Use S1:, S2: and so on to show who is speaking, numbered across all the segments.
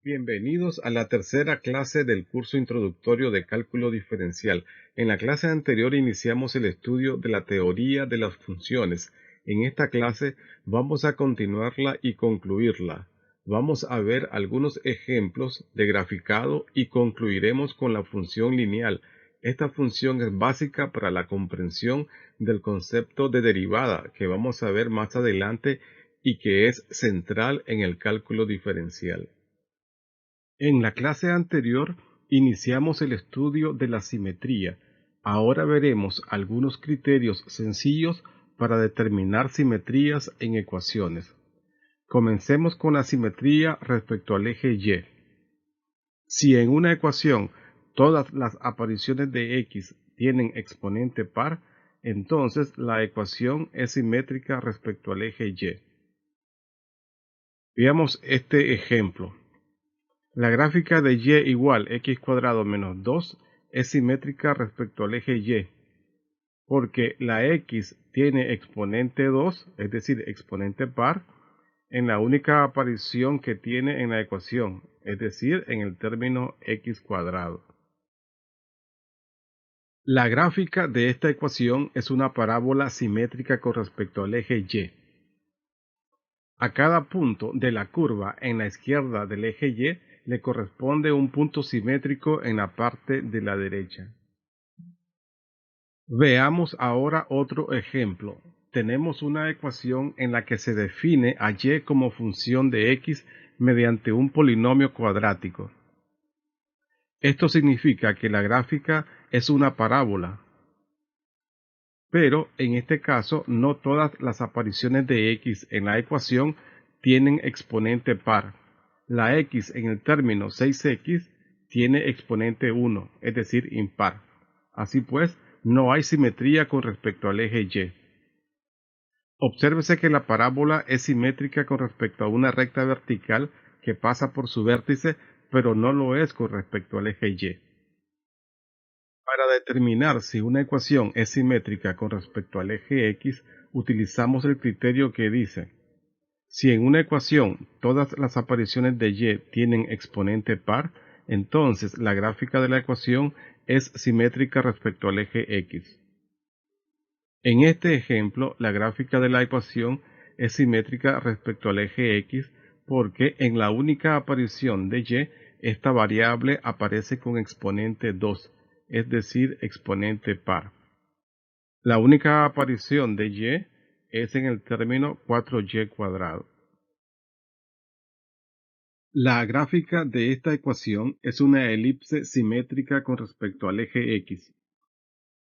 S1: Bienvenidos a la tercera clase del curso introductorio de cálculo diferencial. En la clase anterior iniciamos el estudio de la teoría de las funciones. En esta clase vamos a continuarla y concluirla. Vamos a ver algunos ejemplos de graficado y concluiremos con la función lineal. Esta función es básica para la comprensión del concepto de derivada que vamos a ver más adelante y que es central en el cálculo diferencial. En la clase anterior iniciamos el estudio de la simetría. Ahora veremos algunos criterios sencillos para determinar simetrías en ecuaciones. Comencemos con la simetría respecto al eje Y. Si en una ecuación todas las apariciones de x tienen exponente par, entonces la ecuación es simétrica respecto al eje Y. Veamos este ejemplo. La gráfica de y igual x cuadrado menos 2 es simétrica respecto al eje Y, porque la x tiene exponente 2, es decir, exponente par, en la única aparición que tiene en la ecuación, es decir, en el término x cuadrado. La gráfica de esta ecuación es una parábola simétrica con respecto al eje Y. A cada punto de la curva en la izquierda del eje Y le corresponde un punto simétrico en la parte de la derecha. Veamos ahora otro ejemplo. Tenemos una ecuación en la que se define a y como función de x mediante un polinomio cuadrático. Esto significa que la gráfica es una parábola, pero en este caso no todas las apariciones de x en la ecuación tienen exponente par. La x en el término 6x tiene exponente 1, es decir, impar. Así pues, no hay simetría con respecto al eje Y. Obsérvese que la parábola es simétrica con respecto a una recta vertical que pasa por su vértice, pero no lo es con respecto al eje Y. Para determinar si una ecuación es simétrica con respecto al eje X, utilizamos el criterio que dice: si en una ecuación todas las apariciones de y tienen exponente par, entonces la gráfica de la ecuación es simétrica respecto al eje X. En este ejemplo, la gráfica de la ecuación es simétrica respecto al eje X porque en la única aparición de y, esta variable aparece con exponente 2, es decir, exponente par. La única aparición de y es en el término 4y cuadrado. La gráfica de esta ecuación es una elipse simétrica con respecto al eje X.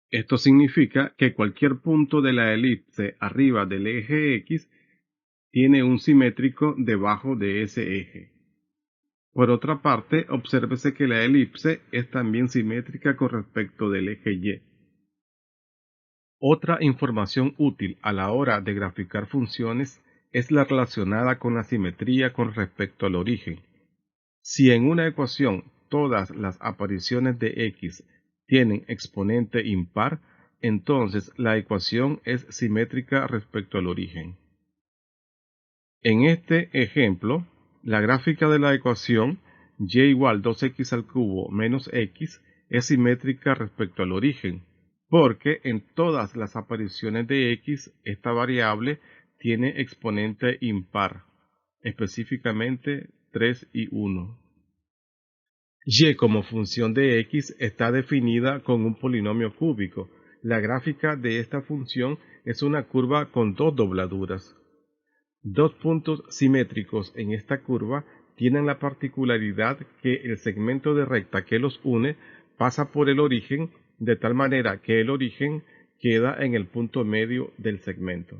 S1: Esto significa que cualquier punto de la elipse arriba del eje X tiene un simétrico debajo de ese eje. Por otra parte, obsérvese que la elipse es también simétrica con respecto del eje Y. Otra información útil a la hora de graficar funciones es la relacionada con la simetría con respecto al origen. Si en una ecuación todas las apariciones de x tienen exponente impar, entonces la ecuación es simétrica respecto al origen. En este ejemplo, la gráfica de la ecuación y igual 2x al cubo menos x es simétrica respecto al origen, porque en todas las apariciones de x esta variable tiene exponente impar, específicamente 3 y 1. Y como función de x está definida con un polinomio cúbico. La gráfica de esta función es una curva con dos dobladuras. Dos puntos simétricos en esta curva tienen la particularidad que el segmento de recta que los une pasa por el origen de tal manera que el origen queda en el punto medio del segmento.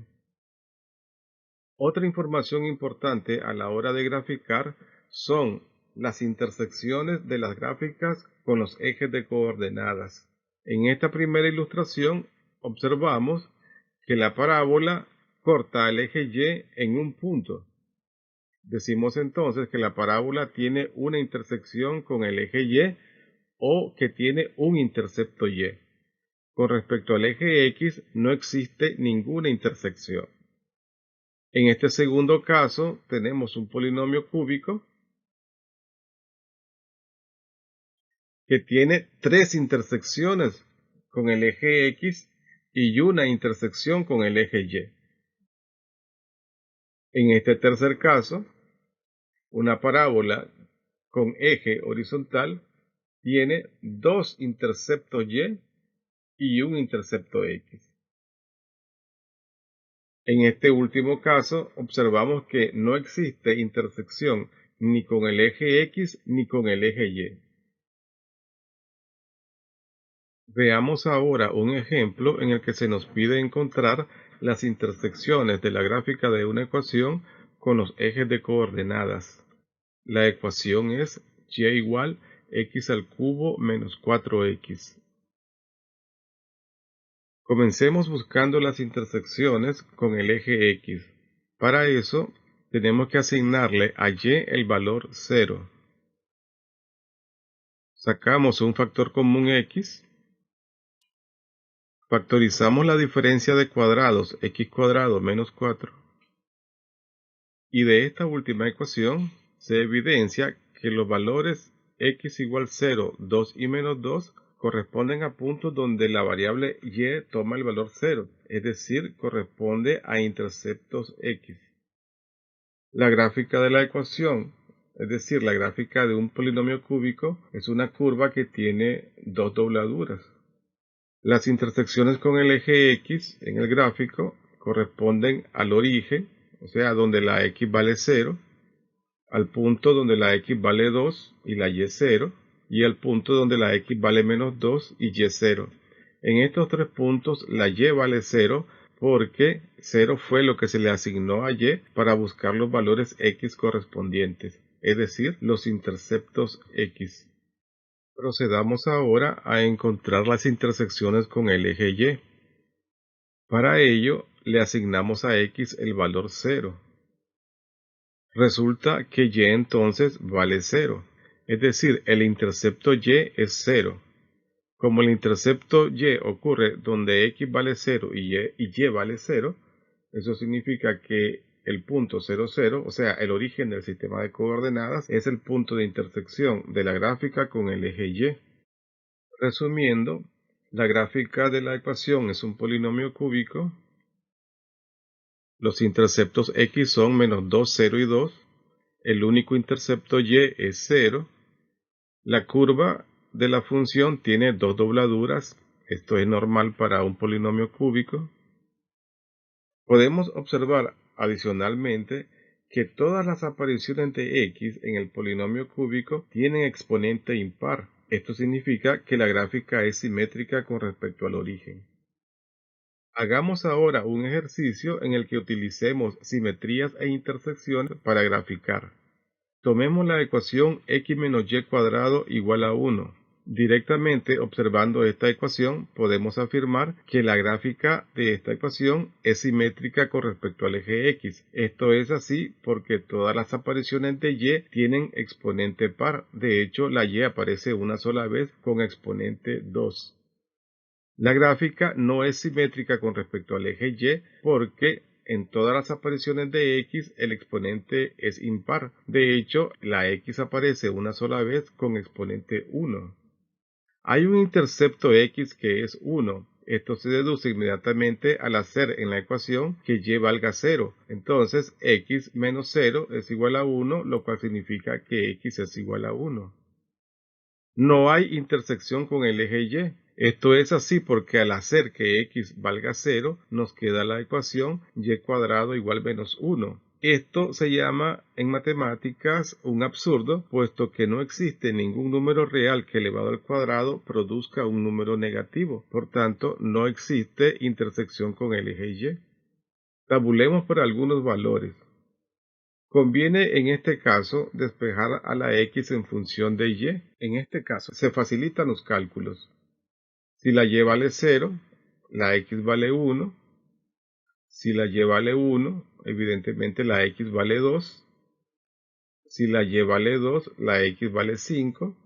S1: Otra información importante a la hora de graficar son las intersecciones de las gráficas con los ejes de coordenadas. En esta primera ilustración observamos que la parábola corta el eje Y en un punto. Decimos entonces que la parábola tiene una intersección con el eje Y o que tiene un intercepto Y. Con respecto al eje X no existe ninguna intersección. En este segundo caso tenemos un polinomio cúbico que tiene 3 intersecciones con el eje X y una intersección con el eje Y. En este tercer caso, una parábola con eje horizontal tiene 2 interceptos Y y un intercepto X. En este último caso, observamos que no existe intersección ni con el eje X ni con el eje Y. Veamos ahora un ejemplo en el que se nos pide encontrar las intersecciones de la gráfica de una ecuación con los ejes de coordenadas. La ecuación es y igual x al cubo menos 4x. Comencemos buscando las intersecciones con el eje X. Para eso, tenemos que asignarle a y el valor 0. Sacamos un factor común x, factorizamos la diferencia de cuadrados x cuadrado menos 4, y de esta última ecuación se evidencia que los valores x igual 0, 2 y menos 2 corresponden a puntos donde la variable y toma el valor 0, es decir, corresponde a interceptos x. La gráfica de la ecuación, es decir, la gráfica de un polinomio cúbico, es una curva que tiene dos dobladuras. Las intersecciones con el eje X en el gráfico corresponden al origen, o sea, donde la X vale 0, al punto donde la X vale 2 y la Y 0, y al punto donde la X vale menos 2 y Y 0. En estos tres puntos la Y vale 0 porque 0 fue lo que se le asignó a Y para buscar los valores X correspondientes, es decir, los interceptos X. Procedamos ahora a encontrar las intersecciones con el eje Y. Para ello, le asignamos a X el valor 0. Resulta que Y entonces vale 0, es decir, el intercepto Y es 0. Como el intercepto Y ocurre donde X vale 0 y Y vale 0, eso significa que el punto 0, 0, o sea, el origen del sistema de coordenadas, es el punto de intersección de la gráfica con el eje Y. Resumiendo, la gráfica de la ecuación es un polinomio cúbico. Los interceptos x son menos 2, 0 y 2. El único intercepto y es 0. La curva de la función tiene dos dobladuras. Esto es normal para un polinomio cúbico. Podemos observar adicionalmente que todas las apariciones de x en el polinomio cúbico tienen exponente impar. Esto significa que la gráfica es simétrica con respecto al origen. Hagamos ahora un ejercicio en el que utilicemos simetrías e intersecciones para graficar. Tomemos la ecuación x menos y cuadrado igual a 1. Directamente observando esta ecuación podemos afirmar que la gráfica de esta ecuación es simétrica con respecto al eje x. Esto es así porque todas las apariciones de y tienen exponente par. De hecho, la y aparece una sola vez con exponente 2. La gráfica no es simétrica con respecto al eje y porque en todas las apariciones de x el exponente es impar. De hecho, la x aparece una sola vez con exponente 1. Hay un intercepto x que es 1. Esto se deduce inmediatamente al hacer en la ecuación que y valga 0. Entonces, x menos 0 es igual a 1, lo cual significa que x es igual a 1. No hay intersección con el eje y. Esto es así porque al hacer que x valga 0, nos queda la ecuación y cuadrado igual menos 1. Esto se llama en matemáticas un absurdo, puesto que no existe ningún número real que elevado al cuadrado produzca un número negativo. Por tanto, no existe intersección con el eje y. Tabulemos por algunos valores. Conviene en este caso despejar a la x en función de y. En este caso se facilitan los cálculos. Si la y vale 0, la x vale 1. Si la y vale 1, evidentemente la x vale 2. Si la y vale 2, la x vale 5.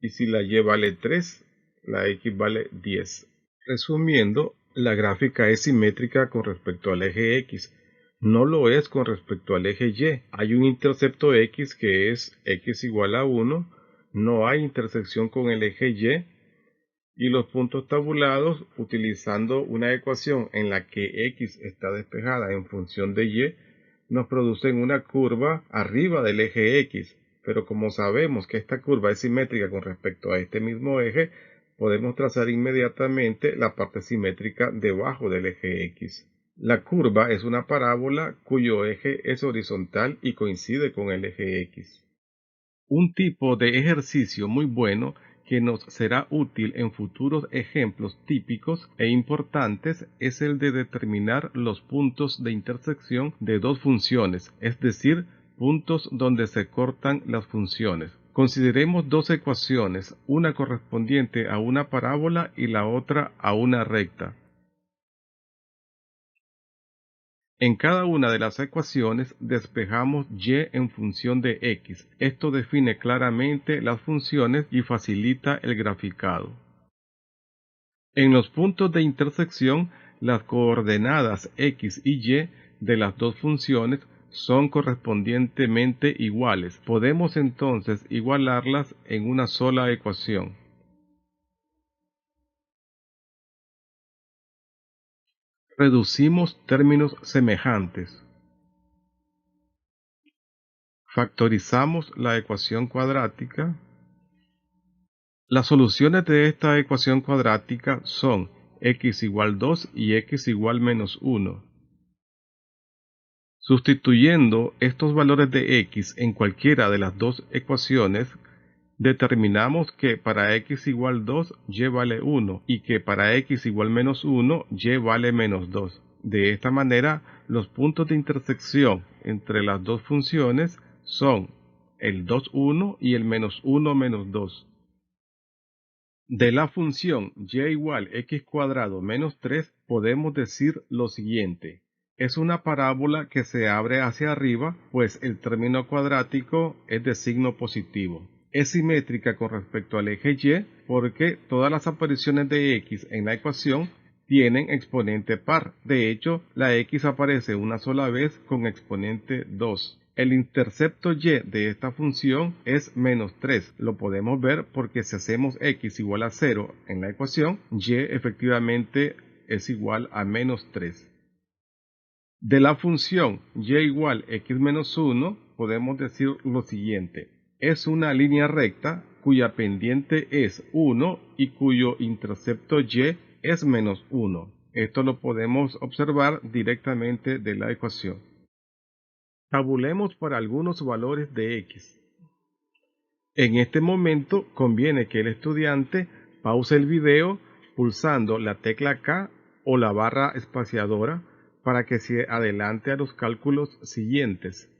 S1: Y si la y vale 3, la x vale 10. Resumiendo, la gráfica es simétrica con respecto al eje x. No lo es con respecto al eje y. Hay un intercepto x que es x igual a 1. no hay intersección con el eje y los puntos tabulados, utilizando una ecuación en la que x está despejada en función de y, nos producen una curva arriba del eje x, pero como sabemos que esta curva es simétrica con respecto a este mismo eje, podemos trazar inmediatamente la parte simétrica debajo del eje x. La curva es una parábola cuyo eje es horizontal y coincide con el eje x. Un tipo de ejercicio muy bueno que nos será útil en futuros ejemplos típicos e importantes es el de determinar los puntos de intersección de dos funciones, es decir, puntos donde se cortan las funciones. Consideremos dos ecuaciones, una correspondiente a una parábola y la otra a una recta. En cada una de las ecuaciones despejamos y en función de x. Esto define claramente las funciones y facilita el graficado. En los puntos de intersección, las coordenadas x y y de las dos funciones son correspondientemente iguales. Podemos entonces igualarlas en una sola ecuación. Reducimos términos semejantes. Factorizamos la ecuación cuadrática. Las soluciones de esta ecuación cuadrática son x igual 2 y x igual menos 1. Sustituyendo estos valores de x en cualquiera de las dos ecuaciones, determinamos que para x igual 2 y vale 1 y que para x igual menos 1 y vale menos 2. De esta manera, los puntos de intersección entre las dos funciones son el 2, 1 y el menos 1, menos 2. De la función y igual x cuadrado menos 3 podemos decir lo siguiente. Es una parábola que se abre hacia arriba, pues el término cuadrático es de signo positivo. Es simétrica con respecto al eje y porque todas las apariciones de x en la ecuación tienen exponente par. De hecho, la x aparece una sola vez con exponente 2. El intercepto y de esta función es menos 3. Lo podemos ver porque si hacemos x igual a 0 en la ecuación, y efectivamente es igual a menos 3. De la función y igual x menos 1 podemos decir lo siguiente. Es una línea recta cuya pendiente es 1 y cuyo intercepto y es menos 1. Esto lo podemos observar directamente de la ecuación. Tabulemos para algunos valores de x. En este momento conviene que el estudiante pause el video pulsando la tecla K o la barra espaciadora para que se adelante a los cálculos siguientes.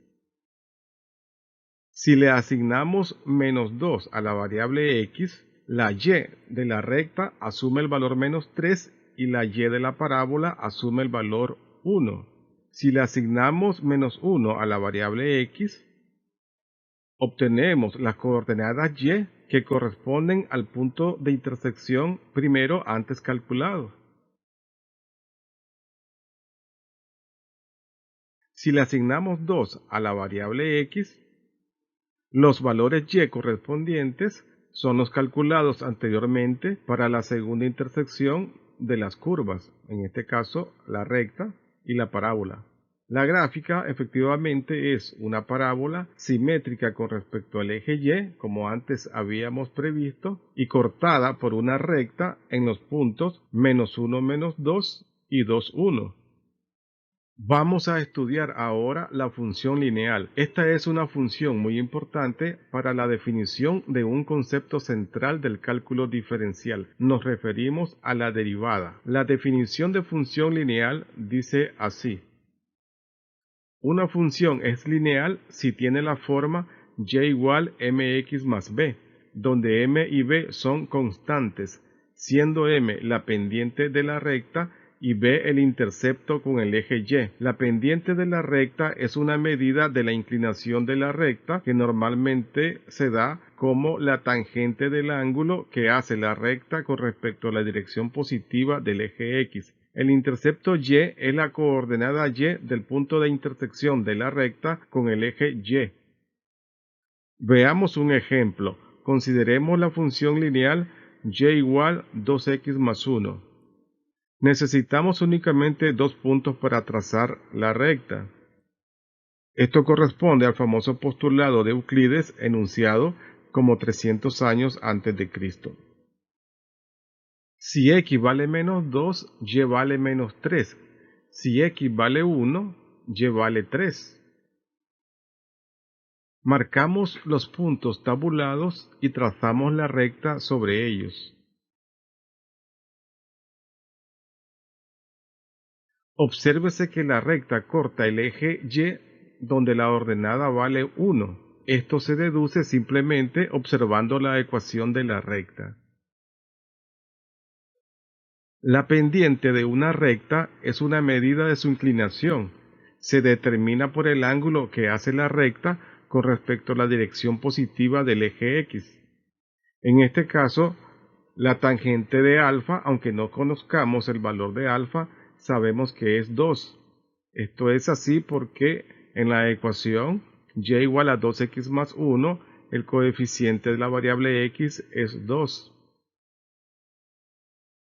S1: Si le asignamos menos 2 a la variable x, la y de la recta asume el valor menos 3 y la y de la parábola asume el valor 1. Si le asignamos menos 1 a la variable x, obtenemos las coordenadas y que corresponden al punto de intersección primero antes calculado. Si le asignamos 2 a la variable x, los valores y correspondientes son los calculados anteriormente para la segunda intersección de las curvas, en este caso la recta y la parábola. La gráfica efectivamente es una parábola simétrica con respecto al eje y, como antes habíamos previsto, y cortada por una recta en los puntos menos 1, menos 2 y 2, 1. Vamos a estudiar ahora la función lineal. Esta es una función muy importante para la definición de un concepto central del cálculo diferencial. Nos referimos a la derivada. La definición de función lineal dice así. Una función es lineal si tiene la forma y igual mx más b, donde m y b son constantes, siendo m la pendiente de la recta y b el intercepto con el eje y. La pendiente de la recta es una medida de la inclinación de la recta que normalmente se da como la tangente del ángulo que hace la recta con respecto a la dirección positiva del eje x. El intercepto y es la coordenada y del punto de intersección de la recta con el eje y. Veamos un ejemplo. Consideremos la función lineal y igual 2x más 1. Necesitamos únicamente 2 puntos para trazar la recta. Esto corresponde al famoso postulado de Euclides enunciado como 300 años antes de Cristo. Si x vale menos 2, y vale menos 3. Si x vale 1, y vale 3. Marcamos los puntos tabulados y trazamos la recta sobre ellos. Obsérvese que la recta corta el eje Y donde la ordenada vale 1. Esto se deduce simplemente observando la ecuación de la recta. La pendiente de una recta es una medida de su inclinación. Se determina por el ángulo que hace la recta con respecto a la dirección positiva del eje X. En este caso, la tangente de alfa, aunque no conozcamos el valor de alfa, sabemos que es 2. Esto es así porque en la ecuación y igual a 2x más 1, el coeficiente de la variable x es 2.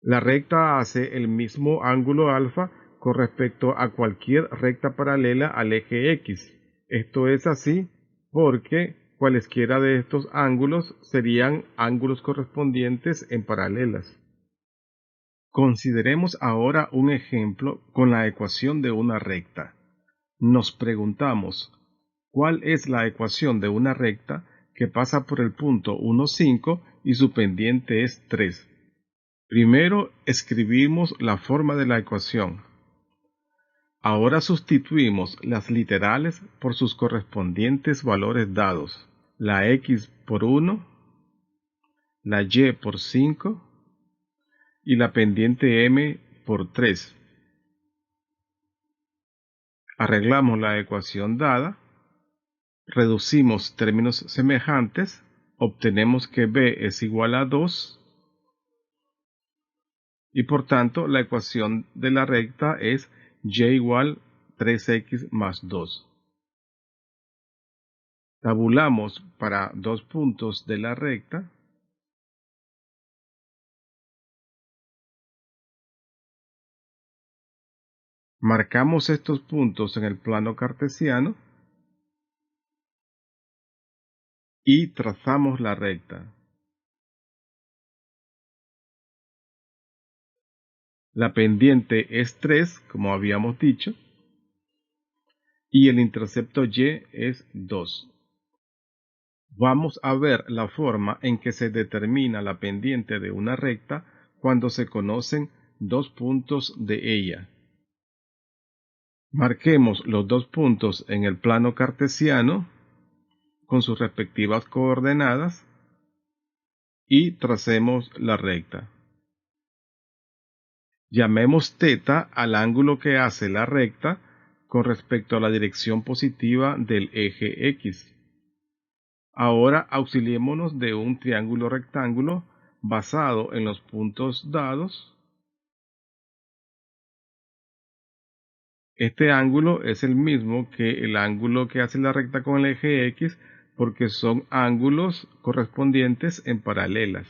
S1: La recta hace el mismo ángulo alfa con respecto a cualquier recta paralela al eje X. Esto es así porque cualesquiera de estos ángulos serían ángulos correspondientes en paralelas. Consideremos ahora un ejemplo con la ecuación de una recta. Nos preguntamos, ¿cuál es la ecuación de una recta que pasa por el punto 1, 5 y su pendiente es 3? Primero escribimos la forma de la ecuación. Ahora sustituimos las literales por sus correspondientes valores dados. La x por 1, la y por 5 y la pendiente m por 3. Arreglamos la ecuación dada, reducimos términos semejantes, obtenemos que b es igual a 2 y por tanto la ecuación de la recta es y igual 3x más 2. Tabulamos para 2 puntos de la recta. Marcamos estos puntos en el plano cartesiano y trazamos la recta. La pendiente es 3, como habíamos dicho, y el intercepto y es 2. Vamos a ver la forma en que se determina la pendiente de una recta cuando se conocen 2 puntos de ella. Marquemos los 2 puntos en el plano cartesiano con sus respectivas coordenadas y tracemos la recta. Llamemos θ al ángulo que hace la recta con respecto a la dirección positiva del eje X. Ahora auxiliémonos de un triángulo rectángulo basado en los puntos dados. Este ángulo es el mismo que el ángulo que hace la recta con el eje X porque son ángulos correspondientes en paralelas.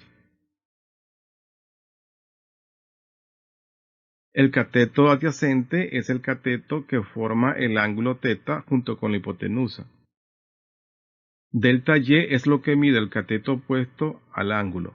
S1: El cateto adyacente es el cateto que forma el ángulo θ junto con la hipotenusa. Delta y es lo que mide el cateto opuesto al ángulo.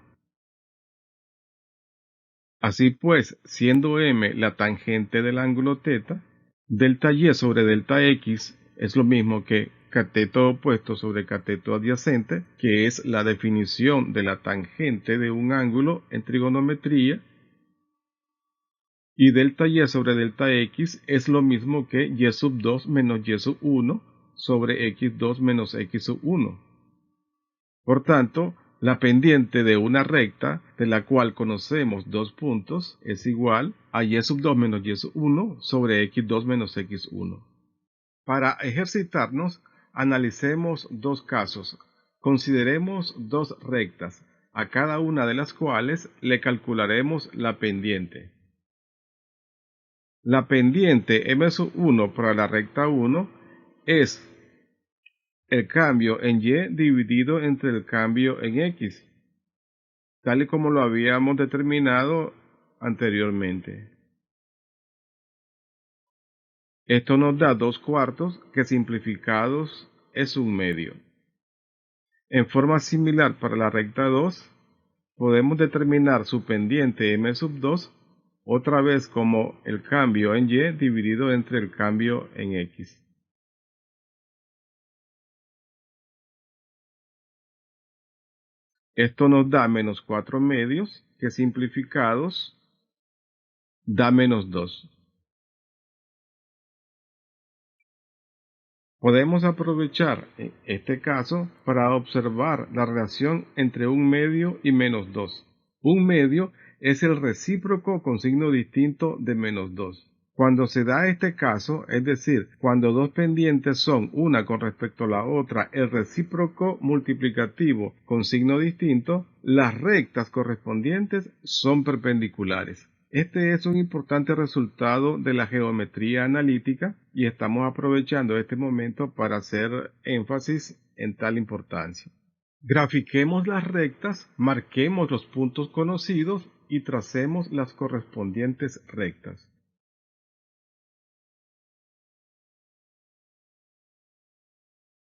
S1: Así pues, siendo m la tangente del ángulo θ, delta y sobre delta x es lo mismo que cateto opuesto sobre cateto adyacente, que es la definición de la tangente de un ángulo en trigonometría, y delta y sobre delta x es lo mismo que y sub 2 menos y sub 1 sobre x2 menos x sub 1. Por tanto, la pendiente de una recta de la cual conocemos 2 puntos es igual a y sub 2 menos y sub 1 sobre x2 menos x1. Para ejercitarnos, analicemos 2 casos. Consideremos 2 rectas, a cada una de las cuales le calcularemos la pendiente. La pendiente m sub 1 para la recta 1 es el cambio en Y dividido entre el cambio en X, tal y como lo habíamos determinado anteriormente. Esto nos da 2/4, que simplificados es 1/2. En forma similar para la recta 2, podemos determinar su pendiente m2 otra vez como el cambio en Y dividido entre el cambio en X. Esto nos da -4/2, que simplificados da -2. Podemos aprovechar este caso para observar la relación entre 1/2 y -2. 1/2 es el recíproco con signo distinto de -2. Cuando se da este caso, es decir, cuando dos pendientes son una con respecto a la otra, el recíproco multiplicativo con signo distinto, las rectas correspondientes son perpendiculares. Este es un importante resultado de la geometría analítica y estamos aprovechando este momento para hacer énfasis en tal importancia. Grafiquemos las rectas, marquemos los puntos conocidos y tracemos las correspondientes rectas.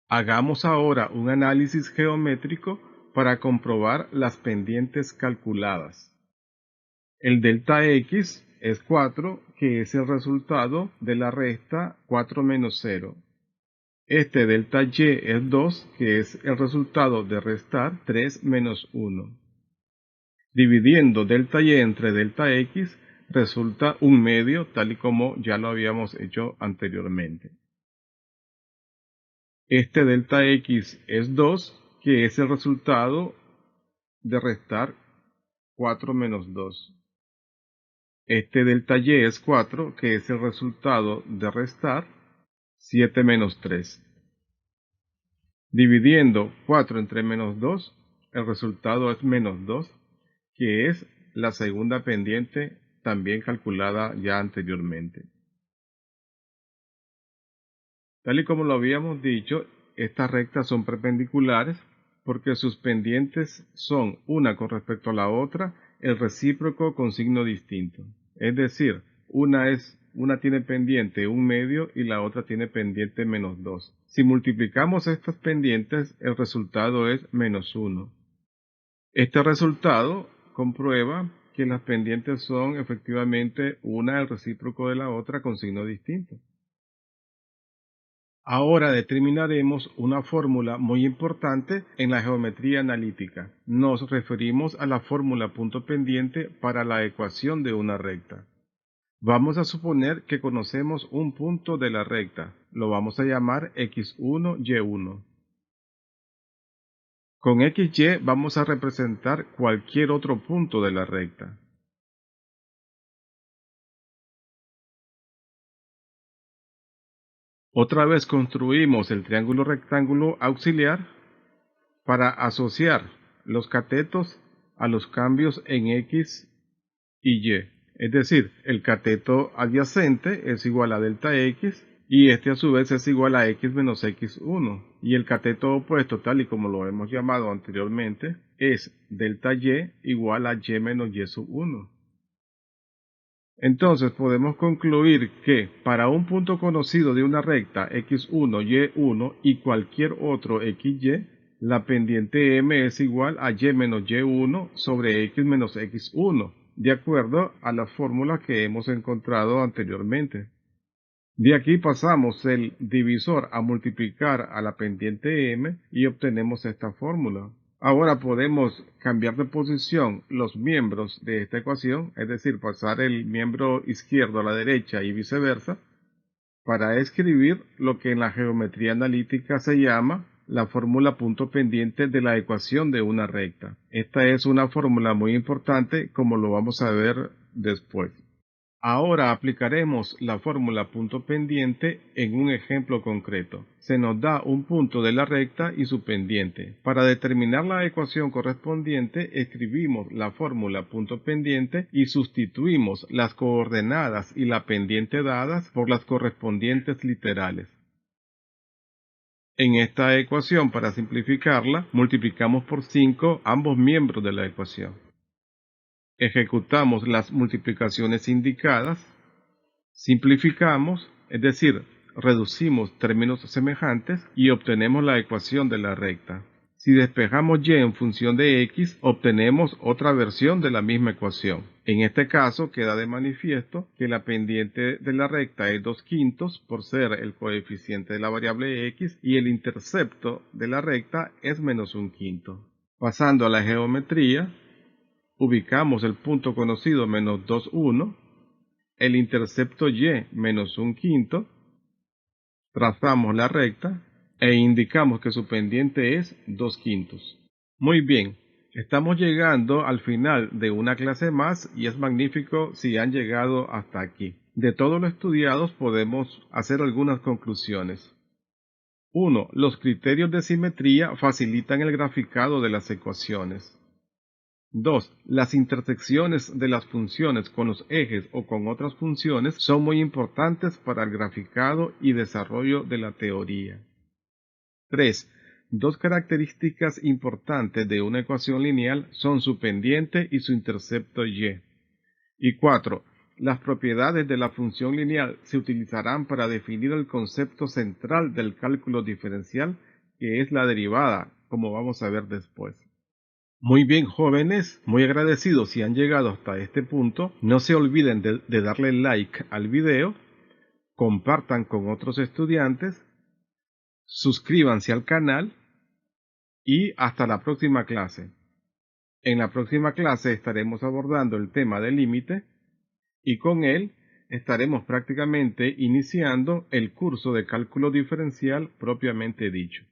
S1: Hagamos ahora un análisis geométrico para comprobar las pendientes calculadas. El delta X es 4, que es el resultado de la resta 4 menos 0. Este delta Y es 2, que es el resultado de restar 3 menos 1. Dividiendo delta Y entre delta X resulta 1/2, tal y como ya lo habíamos hecho anteriormente. Este delta X es 2, que es el resultado de restar 4 menos 2. Este delta Y es 4, que es el resultado de restar 7 menos 3. Dividiendo 4 entre -2, el resultado es -2, que es la segunda pendiente también calculada ya anteriormente. Tal y como lo habíamos dicho, estas rectas son perpendiculares porque sus pendientes son una con respecto a la otra, el recíproco con signo distinto. Es decir, una tiene pendiente 1/2 y la otra tiene pendiente -2. Si multiplicamos estas pendientes, el resultado es -1. Este resultado comprueba que las pendientes son efectivamente una el recíproco de la otra con signo distinto. Ahora determinaremos una fórmula muy importante en la geometría analítica. Nos referimos a la fórmula punto pendiente para la ecuación de una recta. Vamos a suponer que conocemos un punto de la recta. Lo vamos a llamar x1, y1. Con xy vamos a representar cualquier otro punto de la recta. Otra vez construimos el triángulo rectángulo auxiliar para asociar los catetos a los cambios en x y y. Es decir, el cateto adyacente es igual a delta x y este a su vez es igual a x menos x1. Y el cateto opuesto, tal y como lo hemos llamado anteriormente, es delta y igual a y menos y sub 1. Entonces podemos concluir que para un punto conocido de una recta x1, y1 y cualquier otro xy, la pendiente m es igual a y menos y1 sobre x menos x1, de acuerdo a la fórmula que hemos encontrado anteriormente. De aquí pasamos el divisor a multiplicar a la pendiente m y obtenemos esta fórmula. Ahora podemos cambiar de posición los miembros de esta ecuación, es decir, pasar el miembro izquierdo a la derecha y viceversa, para escribir lo que en la geometría analítica se llama la fórmula punto pendiente de la ecuación de una recta. Esta es una fórmula muy importante, como lo vamos a ver después. Ahora aplicaremos la fórmula punto pendiente en un ejemplo concreto. Se nos da un punto de la recta y su pendiente. Para determinar la ecuación correspondiente, escribimos la fórmula punto pendiente y sustituimos las coordenadas y la pendiente dadas por las correspondientes literales. En esta ecuación, para simplificarla, multiplicamos por 5 ambos miembros de la ecuación. Ejecutamos las multiplicaciones indicadas, simplificamos, es decir, reducimos términos semejantes y obtenemos la ecuación de la recta. Si despejamos y en función de x, obtenemos otra versión de la misma ecuación. En este caso queda de manifiesto que la pendiente de la recta es 2/5 por ser el coeficiente de la variable x y el intercepto de la recta es -1/5. Pasando a la geometría, ubicamos el punto conocido -2, 1, el intercepto y -1/5, trazamos la recta e indicamos que su pendiente es 2/5. Muy bien, estamos llegando al final de una clase más y es magnífico si han llegado hasta aquí. De todo lo estudiado podemos hacer algunas conclusiones. 1. Los criterios de simetría facilitan el graficado de las ecuaciones. 2. Las intersecciones de las funciones con los ejes o con otras funciones son muy importantes para el graficado y desarrollo de la teoría. 3. Dos características importantes de una ecuación lineal son su pendiente y su intercepto y. Y 4. Las propiedades de la función lineal se utilizarán para definir el concepto central del cálculo diferencial, que es la derivada, como vamos a ver después. Muy bien, jóvenes, muy agradecidos si han llegado hasta este punto. No se olviden de darle like al video, compartan con otros estudiantes, suscríbanse al canal y hasta la próxima clase. En la próxima clase estaremos abordando el tema del límite y con él estaremos prácticamente iniciando el curso de cálculo diferencial propiamente dicho.